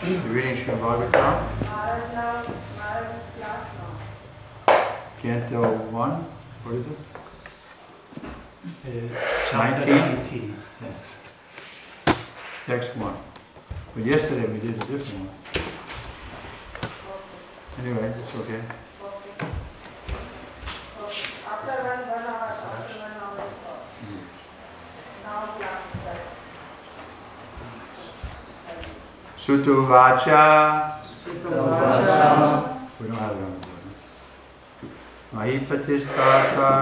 You're reading Srimad Bhagavatam? Canto 1, what is it? Chapter 19. Yes. Text 1. But yesterday we did a different one. Anyway, it's okay. Sutu Vacha. We don't have it on the board. Mahipatistatra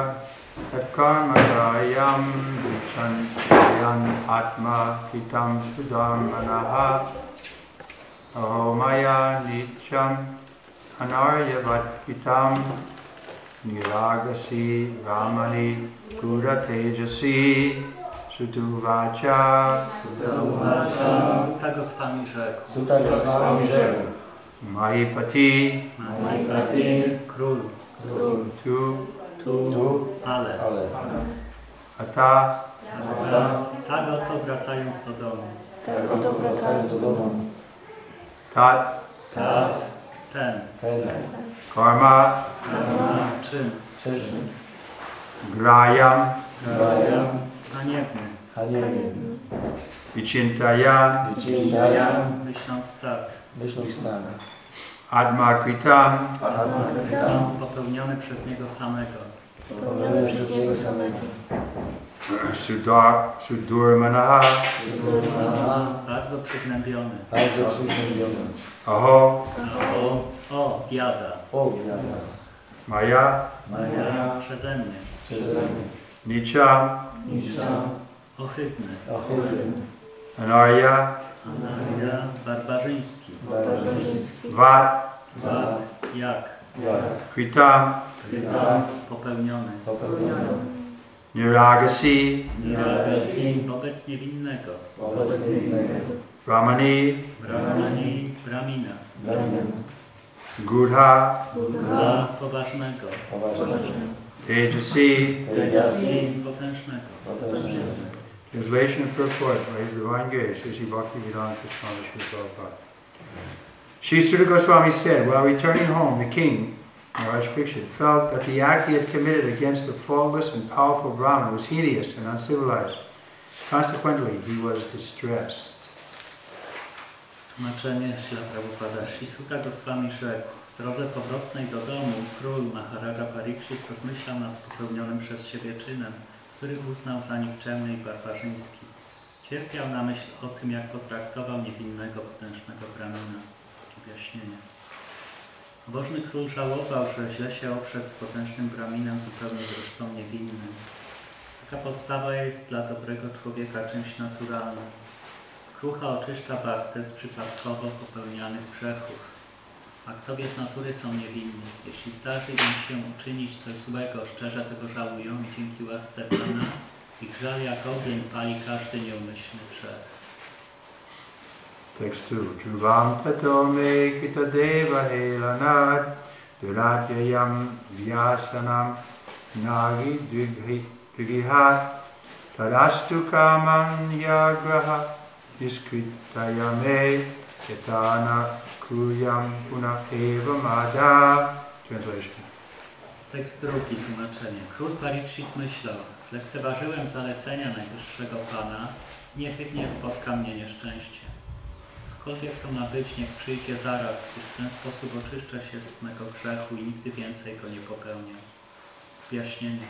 Tatkarma Kayam Vichantayan Atma Hitam Sudhamanaha Aho Maya Nityam Anaryavat Hitam Niragasi Ramani Gura Tejasi Sutu Vacha. Suta Goswami rzekł. Mahipati. Król. Tu. Ale. Ata. Tak oto wracając do domu. Tat. Ten. Karma. Czyn. Grayam. Haniebny. Vichintayan. Myśląc tak. Admakritam. Popełniony przez niego samego. Sudurmanaha. Bardzo przygnębiony. Aho. O, biada. Maya. Przeze mnie. Nicham. Ohydny. Anarya. Barbarzyński. Vat. Jak. Kritam. Popełniony. Niragasi. Wobec niewinnego. Ramani. Bramina. Gudha. Poważnego. Tejasi. Potężnego. Translation and purport by His Divine Grace, Sri Bhaktivedanta Swami Srila Prabhupada. Sri Suta Goswami said, while returning home, the king, Maharaj Parikshit, felt that the act he had committed against the faultless and powerful Brahman was hideous and uncivilized. Consequently, he was distressed. Tłumaczenie Srila Prabhupada. Sri Suta Goswami rzekł, w drodze powrotnej do domu król Maharaja Parikshit rozmyślał nad popełnionym przez siebie czynem, który uznał za nikczemny i barbarzyński. Cierpiał na myśl o tym, jak potraktował niewinnego, potężnego Brahmina. Objaśnienie. Pobożny król żałował, że źle się oprzedł z potężnym Brahminem, zupełnie zresztą niewinnym. Taka postawa jest dla dobrego człowieka czymś naturalnym. Skrucha oczyszcza bartę z przypadkowo popełnianych grzechów. Aktowie z natury są niewinni. Jeśli zdarzy im się uczynić coś złego, szczerze tego żałują i dzięki łasce Pana ich żal jak ogień pali każdy nieumyślny grzech. Tekst 2. Dhruvam tato me kita deva helanat duratyayam vyasanam nagi dvigrihat tadastu kamam yagraha niskritayame yatana kruyam puna eva mada. Translation. Tekst drugi, tłumaczenie. Król Parikshit myślał, zlekceważyłem zalecenia najwyższego Pana, niechybnie spotka mnie nieszczęście. Cokolwiek to ma być, niech przyjdzie zaraz, gdyż w ten sposób oczyszczę się z mego grzechu i nigdy więcej go nie popełnię. Wyjaśnienie.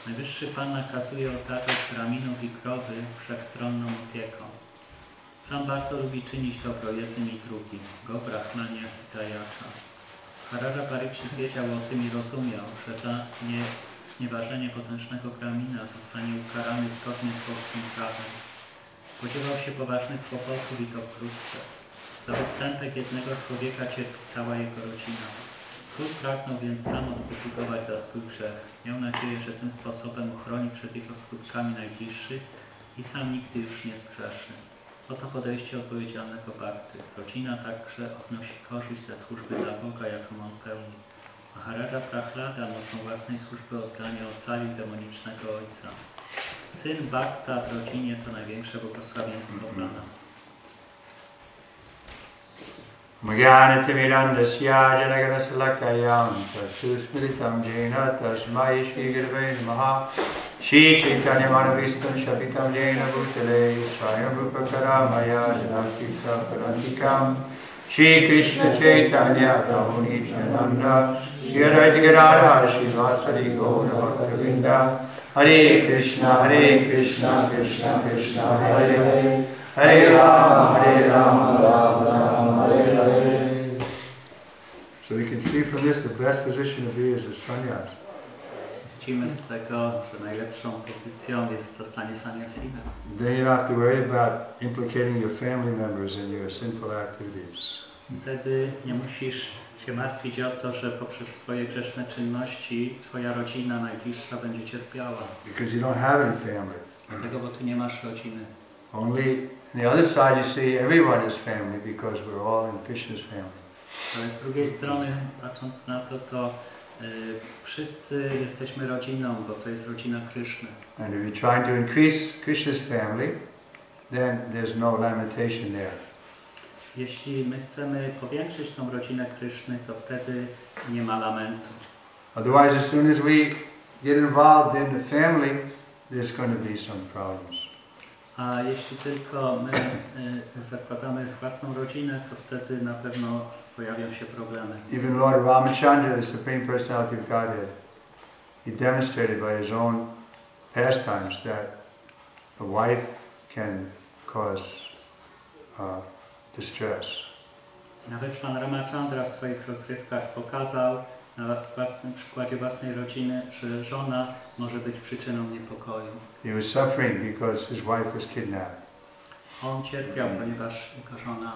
Najwyższy Pan nakazuje otaczać braminów i krowy wszechstronną opieką. Sam bardzo lubi czynić dobro jednym i drugim. Go Brahmanie Hidayata. Maharaja Parikshit wiedział o tym i rozumiał, że za znieważenie potężnego Brahmina zostanie ukarany zgodnie z boskim prawem. Spodziewał się poważnych kłopotów i to wkrótce. Za występek jednego człowieka cierpi cała jego rodzina. Król pragnął więc sam odpokutować za swój grzech. Miał nadzieję, że tym sposobem uchroni przed jego skutkami najbliższych i sam nigdy już nie zgrzeszy. Oto podejście odpowiedzialnego bhakty. Rodzina także odnosi korzyść ze służby dla Boga, jaką on pełni. Maharaja Prahlada mocą własnej służby oddania ocalił demonicznego ojca. Syn Bhakta w rodzinie to największe błogosławieństwo Pana. Magyanatimirandasya janaganasalakayam tasusmiritam jena tasmai shri gurave namaha Shri Chaitanya Manavistam Shapitam Jena Bhutale Swayam Rupa Karamaya Jadakita Parantikam Shri Krishna Chaitanya Prabhu Nityananda Shri Advaita Gadadhara Shri Vasari Gaura Bhaktavinda Hare Krishna Krishna Krishna Hare Hare Hare Rama Rama Rama Hare Hare. So we can see from this the best position to be is a sannyas. Widzimy z tego, że najlepszą pozycją jest zostanie sannyasinem. Then you don't have to worry about implicating your family members in your sinful activities. Wtedy nie musisz się martwić o to, że poprzez swoje grzeszne czynności twoja rodzina najbliższa będzie cierpiała. Because you don't have any family. Dlatego, bo ty nie masz rodziny. Only on the other side you see everyone is family because we're all in Krishna's family. Ale z drugiej strony, patrząc na to wszyscy jesteśmy rodziną, bo to jest rodzina Kryszny. And if you're trying to increase Krishna's family, then there's no lamentation there. Jeśli my chcemy powiększyć tą rodzinę Kryszny, to wtedy nie ma lamentu. Otherwise, as soon as we get involved in the family, there's going to be some problems. A jeśli tylko my zakładamy własną rodzinę, to wtedy na pewno pojawią się problemy. Even Lord Ramachandra, the Supreme Personality of Godhead, he demonstrated by his own pastimes that a wife can cause distress. Nawet Pan Ramachandra w swoich rozrywkach pokazał na własnym przykładzie własnej rodziny, że żona może być przyczyną niepokoju. He was suffering because his wife was kidnapped. On cierpiał, ponieważ jego żona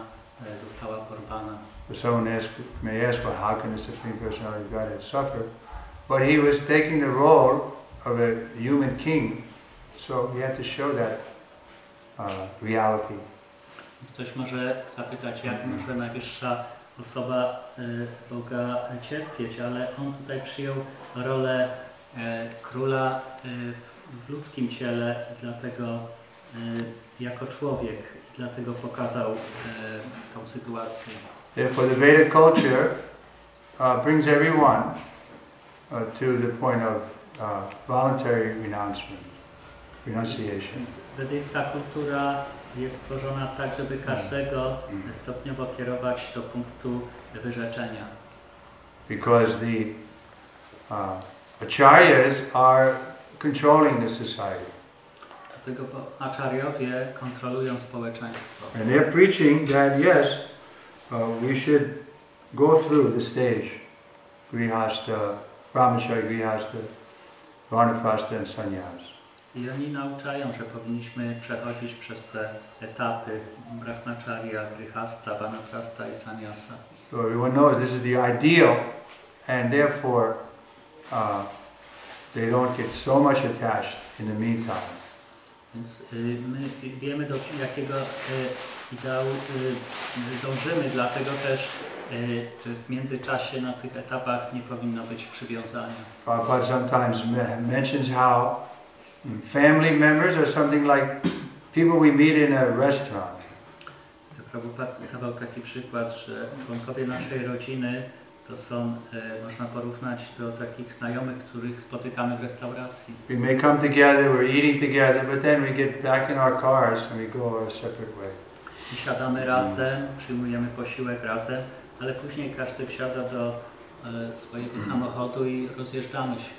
została porwana. Someone may ask, well, how can the Supreme Personality of Godhead suffer? But he was taking the role of a human king, so he had to show that reality. Ktoś może zapytać, jak może najwyższa osoba Boga cierpieć, ale on tutaj przyjął rolę króla w ludzkim ciele i dlatego jako człowiek i dlatego pokazał tą sytuację. Therefore, the Vedic culture brings everyone to the point of voluntary renunciation. Wedyjska kultura jest stworzona tak, żeby każdego stopniowo kierować do punktu wyrzeczenia. Because the acharyas are controlling the society. Dlatego bo acharyowie kontrolują społeczeństwo. And they're preaching that yes, we should go through the stage, grihasta, brahmacharya, grihasta, vanaprastha and sannyas. I oni nauczają, że powinniśmy przechodzić przez te etapy brahmacharya, grihasta, vanaprastha i sannyasa. So everyone knows this is the ideal, and therefore they don't get so much attached in the meantime. Więc my wiemy, do jakiego ideału dążymy, dlatego też w międzyczasie na tych etapach nie powinno być przywiązania. Prabhupada sometimes mentions how family members are something like people we meet in a restaurant. Prabhupada dawał taki przykład, że członkowie naszej rodziny to są, można porównać do takich znajomych, których spotykamy w restauracji. We may come together, we're eating together, but then we get back in our cars and we go our separate way. Siadamy razem, przyjmujemy posiłek razem, ale później każdy wsiada do swojego samochodu i rozjeżdżamy się.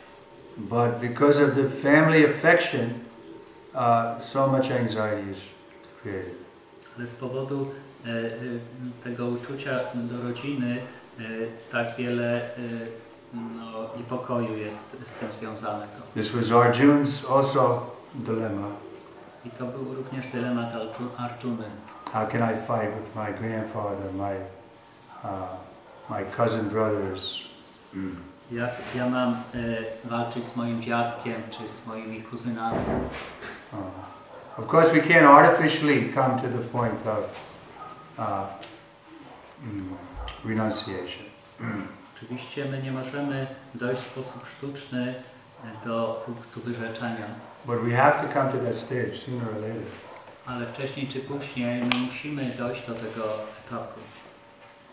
But because of the family affection, so much anxiety is created. Ale z powodu tego uczucia do rodziny tak wiele niepokoju jest z tym związanego. This was Arjun's also dilemma. I to był również dylemat Arjuny. How can I fight with my grandfather, my cousin brothers? Jak ja mam walczyć z moim dziadkiem czy z moimi kuzynami? Of course, we can't artificially come to the point of renunciation. Oczywiście my nie możemy dojść w sposób sztuczny do punktu wyrzeczenia. But we have to come to that stage sooner or later. Ale wcześniej czy później my musimy dojść do tego etapu.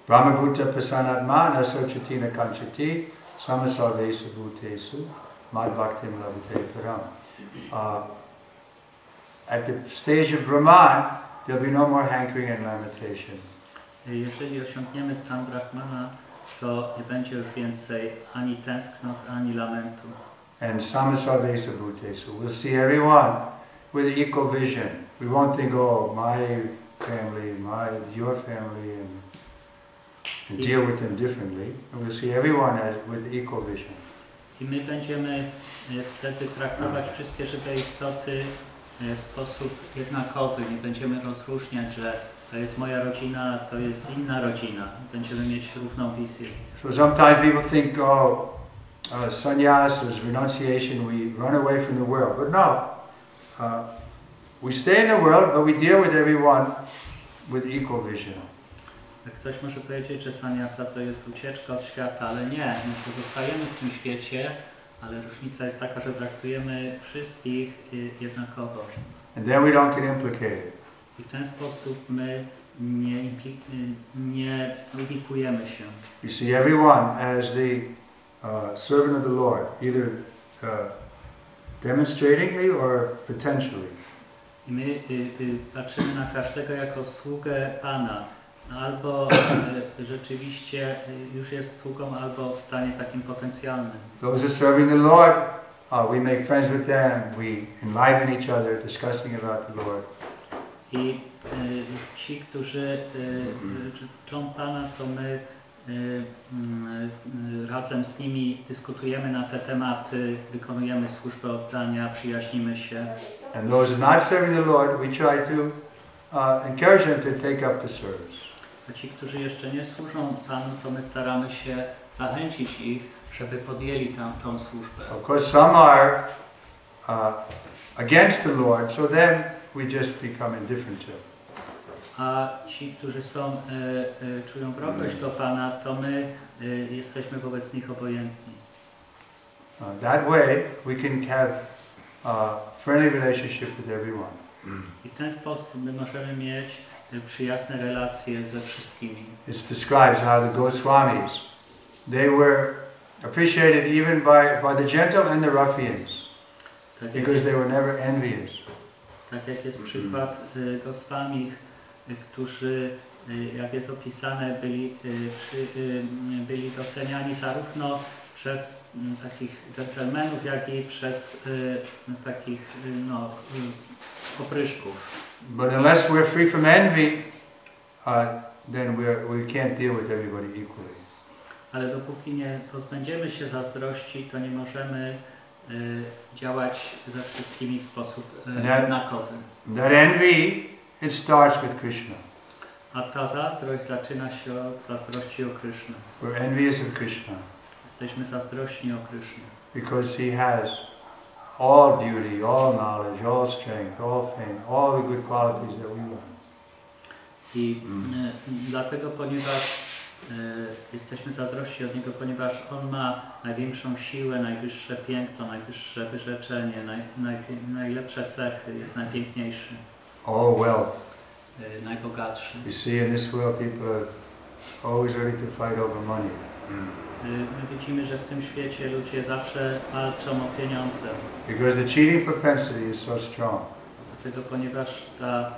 Brahmabhuta prasanatma nasochatina kanchati samasarvesa bhutesu madbhaktim labhate param. At the stage of Brahman, there'll be no more hankering and lamentation. Jeżeli osiągniemy stan Brahmana, to nie będzie już więcej ani tęsknot, ani lamentu. And samasarvesa bhutesu. We'll see everyone with equal vision. We won't think, oh, my family, your family, and deal with them differently. And we'll see everyone with equal vision. I my będziemy wtedy traktować wszystkie żywe istoty w sposób jednakowy. Nie będziemy rozróżniać, że to jest moja rodzina, to jest inna rodzina. Będziemy mieć równą wizję. So sometimes people think, oh, sannyas is renunciation, we run away from the world. But no, we stay in the world, but we deal with everyone with equal vision. Ktoś może powiedzieć, że sannyasa to jest ucieczka od świata, ale nie. My pozostajemy w tym świecie, ale różnica jest taka, że traktujemy wszystkich jednakowo. And then we don't get implicated. I w ten sposób my nie implikujemy się. You see everyone as the servant of the Lord, either demonstratingly or potentially. I my patrzymy na każdego jako sługę Pana. Albo rzeczywiście już jest sługą, albo w stanie takim potencjalnym. Those are serving the Lord, we make friends with them, we enliven each other, discussing about the Lord. I ci, którzy czczą Pana, to my razem z nimi dyskutujemy na te tematy, wykonujemy służbę oddania, przyjaźnimy się. And those not serving the Lord, we try to encourage them to take up the service. A ci, którzy jeszcze nie służą Panu, to my staramy się zachęcić ich, żeby podjęli tą służbę. Of course, some are against the Lord, so then we just become indifferent to him. A ci, którzy czują wrogość do Pana, to my jesteśmy wobec nich obojętni. That way, we can have a friendly relationship with everyone. I w ten sposób my możemy mieć przyjazne relacje ze wszystkimi. It describes how the Goswamis, they were appreciated even by the gentle and the ruffians, because they were never envious. Tak jak jest przykład Goswami, którzy, jak jest opisane, byli doceniani zarówno przez takich dżentelmenów, jak i przez takich opryszków. But unless we're free from envy, then we can't deal with everybody equally. Ale dopóki nie pozbędziemy się zazdrości, to nie możemy działać ze wszystkimi w sposób jednakowy. That envy, it starts with Krishna. A ta zazdrość zaczyna się od zazdrości o Krishna. We're envious of Krishna. Jesteśmy zazdrośni o Krishna. Because he has all beauty, all knowledge, all strength, all fame, all the good qualities that we want. I dlatego, ponieważ jesteśmy zazdrośni od Niego, ponieważ On ma największą siłę, najwyższe piękno, najwyższe wyrzeczenie, najlepsze cechy, jest najpiękniejszy. All wealth. Najbogatszy. You see, in this world people are always ready to fight over money. My widzimy, że w tym świecie ludzie zawsze walczą o pieniądze. Because the cheating propensity is so strong. Dlatego, ponieważ ta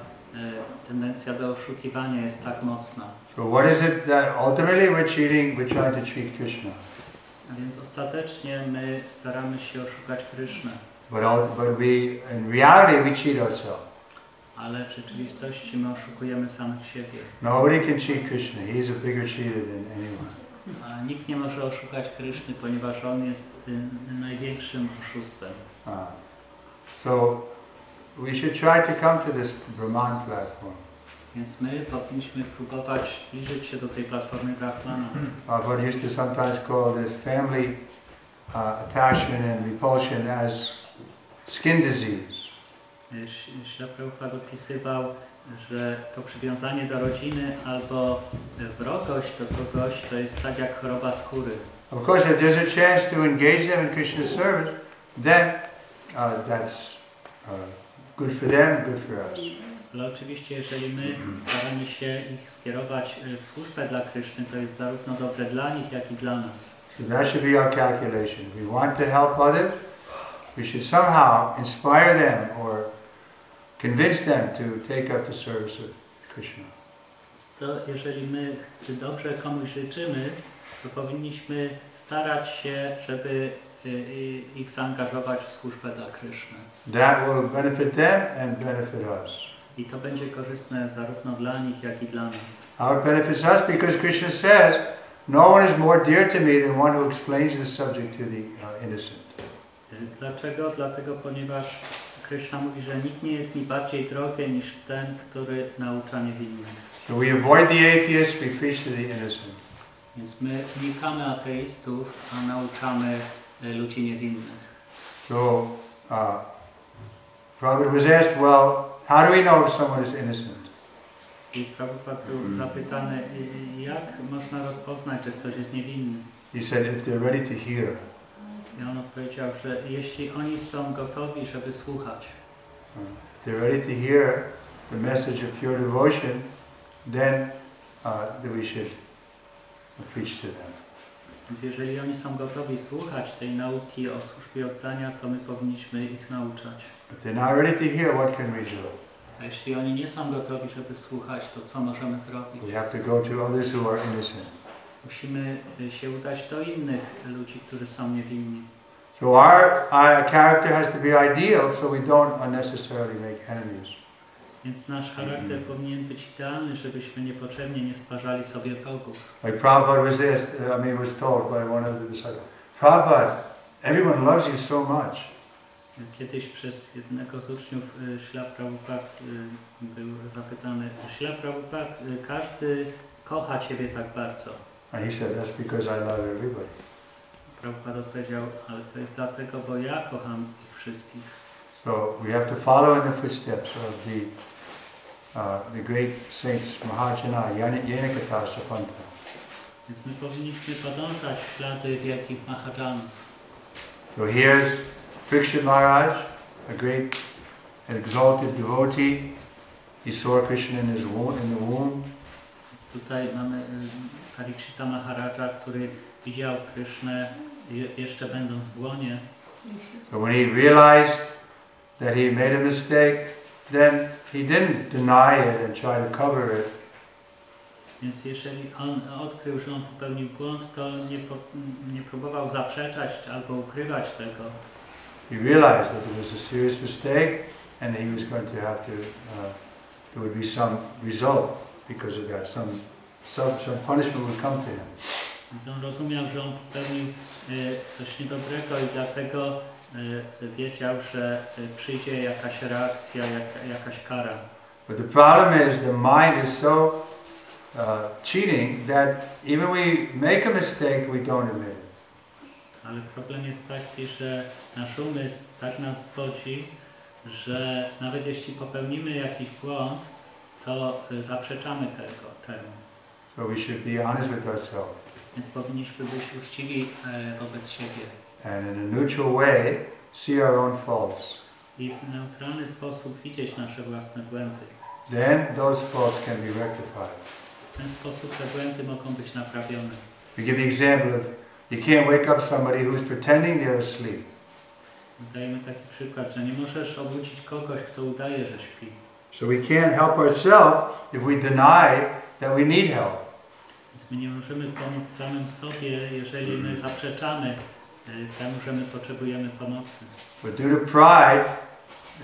tendencja do oszukiwania jest tak mocna. So what is it that ultimately we're cheating? We're trying to cheat Krishna. A więc ostatecznie my staramy się oszukać Krysznę. But we, in reality, we cheat ourselves. Ale w rzeczywistości my oszukujemy samych siebie. Nobody can cheat Krishna. He's a bigger cheater than anyone. A nikt nie może oszukać Kryszny, ponieważ On jest największym oszustem. So we should try to come to this Brahman platform. Więc my powinniśmy próbować zbliżyć się do tej platformy Brahmana. But used to sometimes call this family attachment and repulsion as skin disease. Śla Prabhupada opisywał, że to przywiązanie do rodziny albo wrogość do kogoś to jest tak jak choroba skóry. Of course, if there's a chance to engage them in Krishna's service, then that's good for them, good for us. Ale oczywiście, jeżeli my staramy się ich skierować w służbę dla Kryszny, to jest zarówno dobre dla nich, jak i dla nas. So that should be our calculation. If we want to help others, we should somehow inspire them or convince them to take up the service of Krishna. To jeżeli my dobrze komuś życzymy, to powinniśmy starać się, żeby ich zaangażować w służbę dla Kryszny. That will benefit them and benefit us. I to będzie korzystne zarówno dla nich, jak i dla nas. How it benefits us because Krishna says, no one is more dear to me than one who explains the subject to the innocent. Dlaczego? Dlatego, ponieważ Kryszna mówi, że nikt nie jest mi bardziej drogi niż ten, który naucza niewinnych. So we avoid the atheists, we preach to the innocent. Więc my unikamy ateistów, a nauczamy ludzi niewinnych. So Prabhupada was asked, well, how do we know if someone is innocent? I Prabhupada był zapytany, jak można rozpoznać, że ktoś jest niewinny. He said, if they're ready to hear. I on odpowiedział, że jeśli oni są gotowi, żeby słuchać, If they're ready to hear the message of pure devotion, then we should preach to them. Więc jeżeli oni są gotowi słuchać tej nauki o służbie oddania, to my powinniśmy ich nauczać. If they're not ready to hear, what can we do? A jeśli oni nie są gotowi, żeby słuchać, to co możemy zrobić? We have to go to others who are innocent. Musimy się udać do innych ludzi, którzy są niewinni. So our character has to be ideal, so we don't unnecessarily make enemies. Więc nasz charakter powinien być idealny, żebyśmy niepotrzebnie nie stwarzali sobie wrogów. Like Prabhupada was told by one of the disciples, Prabhupada, everyone loves you so much. Kiedyś przez jednego z uczniów Śla Prabhupada był zapytany, Śla Prabhupada, każdy kocha Ciebie tak bardzo. And he said, that's because I love everybody. Prabhupada odpowiedział, ale to jest dlatego, bo ja kocham ich wszystkich. So we have to follow in the footsteps of the great saints Mahajana, Yanakata Sapanta. Więc my powinniśmy podążać w ślady wielkich Mahajanów. So here's Parikshit Maharaj, a great exalted devotee. He saw Krishna in the womb. Tutaj mamy Parikshita Maharaja, który widział Krishnę jeszcze będąc w łonie. So when he realized that he made a mistake, then he didn't deny it and try to cover it. Więc jeżeli on odkrył, że on popełnił błąd, to nie próbował zaprzeczać albo ukrywać tego. He realized that it was a serious mistake and he was going to have to, there would be some result because of that, some punishment would come to him. Więc on rozumiał, że on popełnił coś niedobrego i dlatego wiedział, że przyjdzie jakaś reakcja, jakaś kara. But the problem is the mind is so cheating that even we make a mistake, we don't admit it. Ale problem jest taki, że nasz umysł tak nas zwodzi, że nawet jeśli popełnimy jakiś błąd, to zaprzeczamy temu. So we should be honest with ourselves. Więc powinniśmy być uczciwi wobec siebie. And in a neutral way, see our own faults. I w neutralny sposób widzieć nasze własne błędy. Then those faults can be rectified. W ten sposób te błędy mogą być naprawione. We give the example of you can't wake up somebody who's pretending they're asleep. Dajemy taki przykład, że nie możesz obudzić kogoś, kto udaje, że śpi. So we can't help ourselves if we deny that we need help. Więc my nie możemy pomóc samym sobie, jeżeli my zaprzeczamy temu, że my potrzebujemy pomocy. But due to pride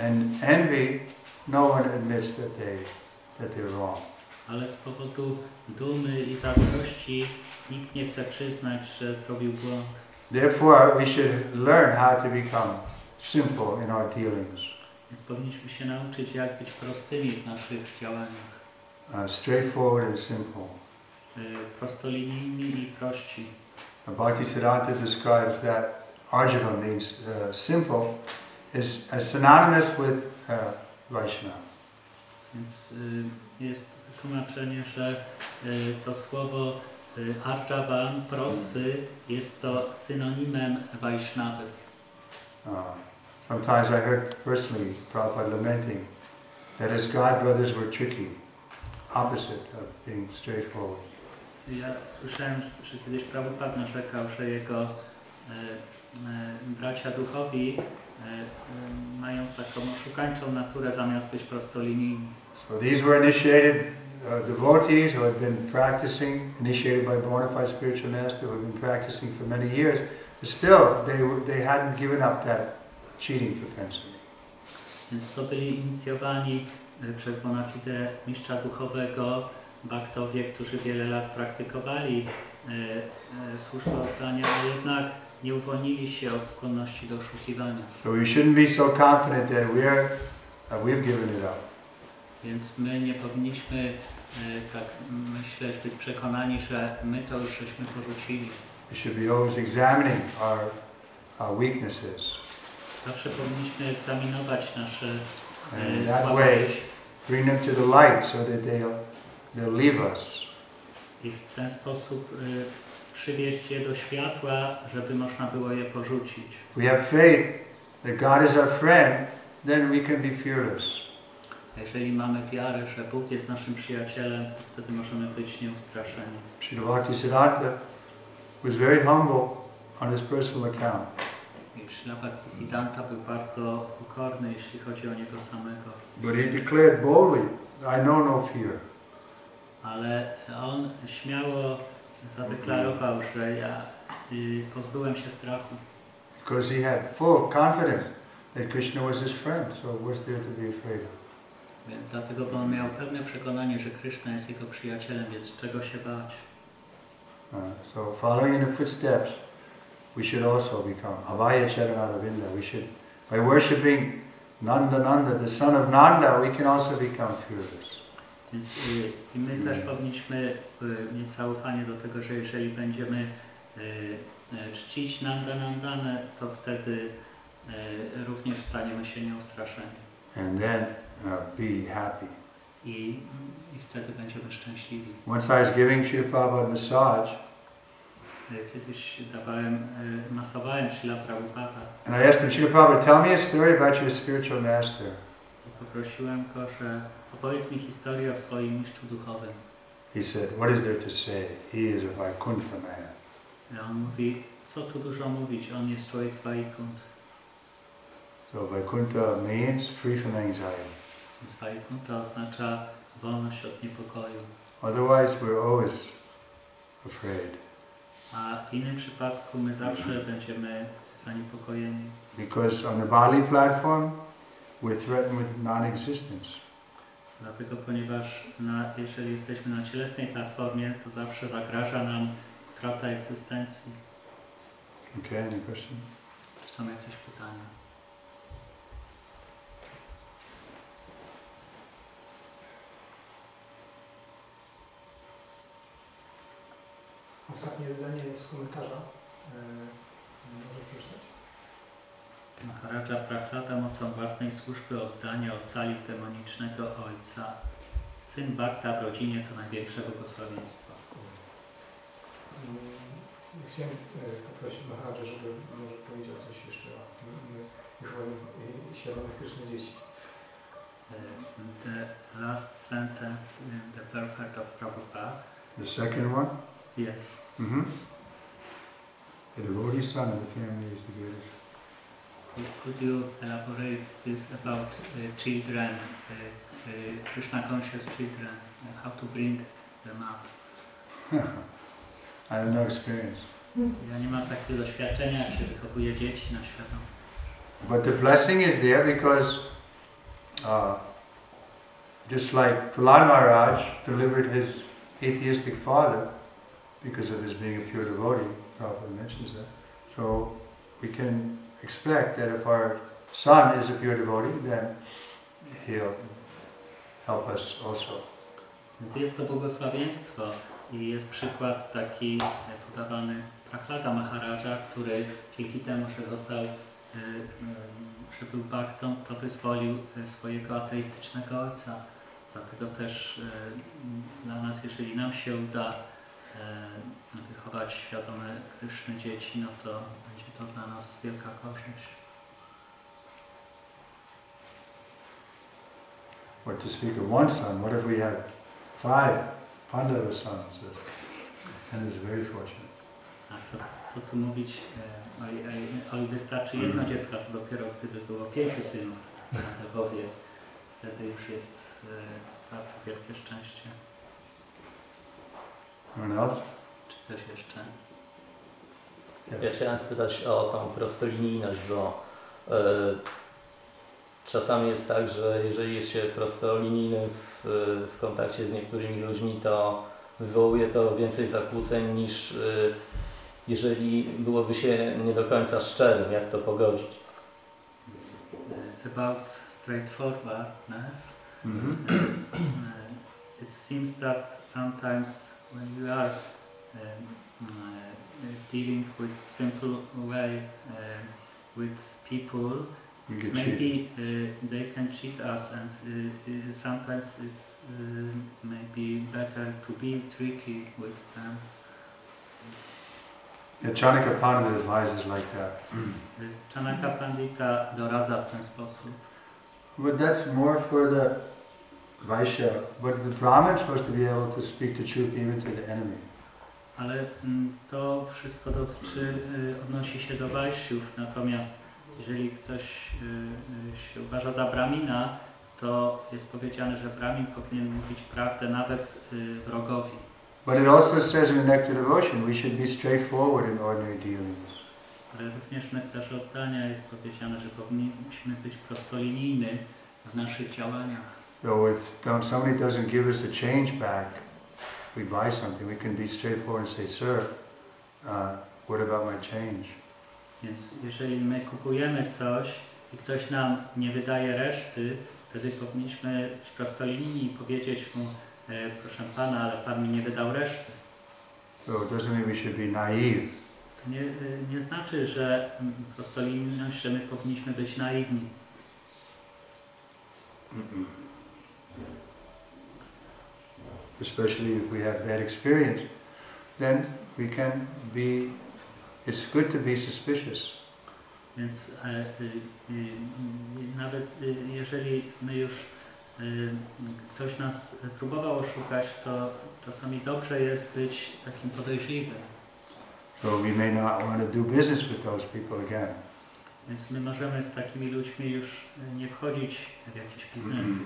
and envy, no one admits that they're wrong. Ale z powodu dumy i zazdrości nikt nie chce przyznać, że zrobił błąd. Therefore, we should learn how to become simple in our dealings. Więc powinniśmy się nauczyć, jak być prostymi w naszych działaniach. Straightforward and simple. Prostolinijni i prości. Bhaktisiddhanta describes that Arjava means simple is synonymous with Vaishnava. Więc jest tłumaczenie, że to słowo Arjavan, prosty, jest to synonimem Vaishnavy. Sometimes I heard personally Prabhupada lamenting that his god brothers were tricky, opposite of being straightforward. Ja słyszałem, że kiedyś Prabhupada narzekał, że jego bracia duchowi mają taką oszukańczą naturę zamiast być prostolinijni. So these were initiated devotees who had been practicing, initiated by bona fide spiritual master, who had been practicing for many years, but still they hadn't given up that cheating propensity. Więc to byli inicjowani przez bona fide mistrza duchowego bhaktowie, którzy wiele lat praktykowali służbę oddania, a jednak nie uwolnili się od skłonności do oszukiwania. So we shouldn't be so confident that we've given it up. Więc my nie powinniśmy tak myśleć, być przekonani, że my to już żeśmy porzucili. We should be always examining our weaknesses. Zawsze powinniśmy egzaminować nasze słabości. Bring them to the light so that they'll leave us. I w ten sposób przywieźć je do światła, żeby można było je porzucić. If we have faith that God is our friend, then we can be fearless. Jeżeli mamy wiarę, że Bóg jest naszym przyjacielem, to wtedy możemy być nieustraszeni. Srila Bhaktisiddhanta was very humble on his personal account. Srila Bhaktisiddhanta był bardzo pokorny, jeśli chodzi o niego samego. But he declared boldly, I know no fear. Ale on śmiało zadeklarował, że ja pozbyłem się strachu. Because he had full confidence that Krishna was his friend, so what's there to be afraid of? Więc dlatego, bo on miał pełne przekonanie, że Krishna jest jego przyjacielem, więc czego się bać? So following in the footsteps, we should also become Abhaya Charanaravinda. We should, by worshipping Nanda, the son of Nanda, we can also become fearless. Więc i my też powinniśmy mieć zaufanie do tego, że jeżeli będziemy czcić Nandanę, to wtedy również staniemy się nieustraszeni. And then be happy. I wtedy będziemy szczęśliwi. Once I was giving Srila Prabhupada massage, kiedyś masowałem Srila Prabhupada. And I asked him, Srila Prabhupada, tell me a story about your spiritual master. Poprosiłem go, że opowiedz mi historię o swoim mistrzu duchowym. He said, what is there to say? He is a Vaikuntha man. I on mówi, co tu dużo mówić, on jest człowiek z Vaikunt. So Vaikuntha means free from anxiety. Więc Vaikuntha oznacza wolność od niepokoju. Otherwise we're always afraid. A w innym przypadku my zawsze będziemy zaniepokojeni. Because on the bodily platform we're threatened with non-existence. Dlatego, ponieważ jeżeli jesteśmy na cielesnej platformie, to zawsze zagraża nam utrata egzystencji. Okay, any question? Czy są jakieś pytania? Ostatnie zdanie z komentarza. Może przeczytać? Maharaja Prahlada mocą własnej służby oddania ocalił demonicznego ojca. Syn Bhakta w rodzinie to największe błogosławieństwo. Chciałem poprosić Maharaja, żeby może powiedział coś jeszcze o świadomych Kryszny dzieci. The last sentence in the Perfect of Prabhupada. The second one? Yes. The devotee son of the family is the greatest. Could you elaborate this about children, Krishna conscious children, how to bring them up? I have no experience. Ja nie mam takiego doświadczenia, jak się wychowuje dzieci na świadomie. But the blessing is there because just like Prahlad Maharaj delivered his atheistic father because of his being a pure devotee, Prabhupada mentions that. So we can expect that if our son is a pure devotee, then he'll help us also. Więc jest to błogosławieństwo i jest przykład taki podawany Prahlada Maharaja, który dzięki temu, że został, że był bhaktą, to wyzwolił swojego ateistycznego ojca. Dlatego też dla nas, jeżeli nam się uda wychować świadome Kryszny dzieci, no to będzie to dla nas wielka korzyść. Or to speak of one son, what if we have 5 Pandava sons? And it's very fortunate. A co tu mówić, o wystarczy jedno dziecko, co dopiero gdyby było 5 synów na Lwowie, wtedy już jest bardzo wielkie szczęście. Anyone else? Czy ktoś jeszcze? Ja chciałem spytać o tą prostolinijność, bo czasami jest tak, że jeżeli jest się prostolinijnym w kontakcie z niektórymi ludźmi, to wywołuje to więcej zakłóceń niż jeżeli byłoby się nie do końca szczerym. Jak to pogodzić? About straightforwardness, it seems that sometimes when you are dealing with simple way with people, maybe they can cheat us, and sometimes it's maybe better to be tricky with them. The Chanaka Pandita advises like that. Chanaka Pandita doradza w ten sposób. But that's more for the Vaishya. But the Brahmin is supposed to be able to speak the truth even to the enemy. Ale to wszystko odnosi się do Vaishyów, natomiast jeżeli ktoś się uważa za Brahmina, to jest powiedziane, że Brahmin powinien mówić prawdę nawet wrogowi. But it also says in the Nectar Devotion, we should be straightforward in ordinary dealings. Ale również w Nektarze Oddania jest powiedziane, że powinniśmy być prostolinijni w naszych działaniach. So if somebody doesn't give us a change back, we buy something, we can be straightforward and say, sir, what about my change? Więc jeżeli my kupujemy coś i ktoś nam nie wydaje reszty, wtedy powinniśmy być prostolinijni i powiedzieć mu, proszę Pana, ale Pan mi nie wydał reszty. So it doesn't mean we should be naive. To nie znaczy, że prostolinijność, że my powinniśmy być naiwni. Especially if we have bad experience, then we can be, it's good to be suspicious. Więc nawet jeżeli my już ktoś nas próbował oszukać, to czasami dobrze jest być takim podejrzliwym. So we may not want to do business with those people again. Więc my możemy z takimi ludźmi już nie wchodzić w jakieś biznesy.